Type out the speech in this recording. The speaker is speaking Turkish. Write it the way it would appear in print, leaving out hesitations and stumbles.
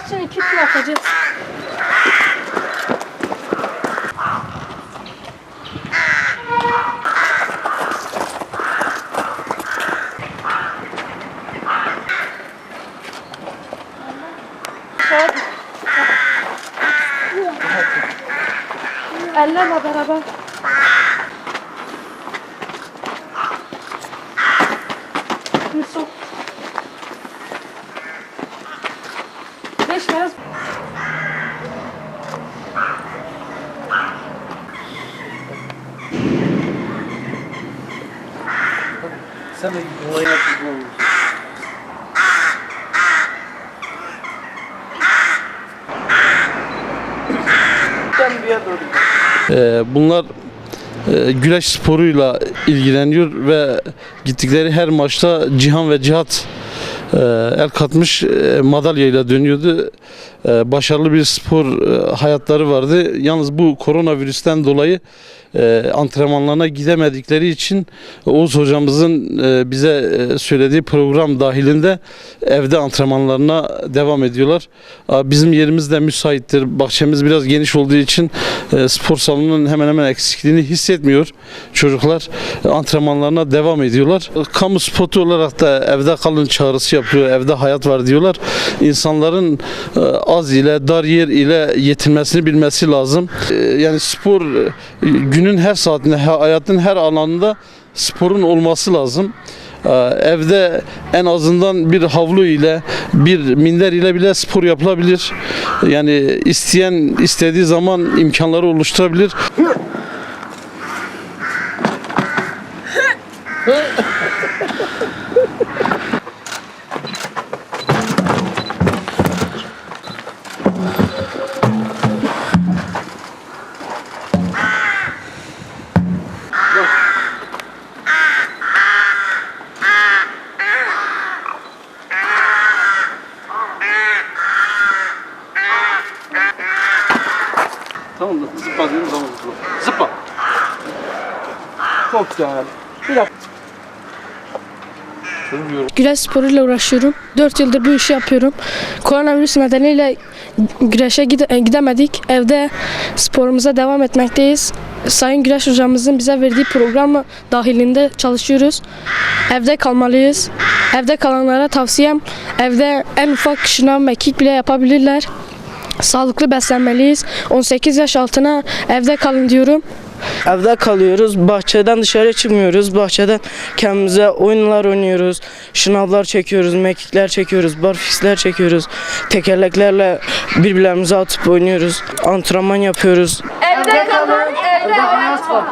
Şimdi iki tur atacağız. Ellerle beraber. Yusuf. Geçmez. Sen de olayı yapıyorsun. Bunlar güreş sporuyla ilgileniyor ve gittikleri her maçta Cihan ve Cihat el katmış madalyayla dönüyordu. Başarılı bir spor hayatları vardı. Yalnız bu koronavirüsten dolayı antrenmanlarına gidemedikleri için Oğuz hocamızın bize söylediği program dahilinde evde antrenmanlarına devam ediyorlar. Bizim yerimiz de müsaittir. Bahçemiz biraz geniş olduğu için spor salonunun hemen hemen eksikliğini hissetmiyor. Çocuklar antrenmanlarına devam ediyorlar. Kamu spotu olarak da evde kalın çağrısı yapıyor. Evde hayat var diyorlar. İnsanların az ile dar yer ile yetinmesini bilmesi lazım. Yani spor günün her saatinde, hayatın her alanında sporun olması lazım. Evde en azından bir havlu ile, bir minder ile bile spor yapılabilir. Yani isteyen istediği zaman imkanları oluşturabilir. Tamam da zıpla diyorum zaman zıpla. Zıpla. Çok güzel. Bir dakika. Güreş sporuyla uğraşıyorum. 4 yıldır bu işi yapıyorum. Koronavirüs nedeniyle güreşe gidemedik. Evde sporumuza devam etmekteyiz. Sayın Güreş hocamızın bize verdiği program dahilinde çalışıyoruz. Evde kalmalıyız. Evde kalanlara tavsiyem, evde en ufak şınav mekik bile yapabilirler. Sağlıklı beslenmeliyiz. 18 yaş altına evde kalın diyorum. Evde kalıyoruz, bahçeden dışarı çıkmıyoruz, bahçeden kendimize oyunlar oynuyoruz, şınavlar çekiyoruz, mekikler çekiyoruz, barfiksler çekiyoruz, tekerleklerle birbirlerimize atıp oynuyoruz, antrenman yapıyoruz. Evde kalın, evde hayat var.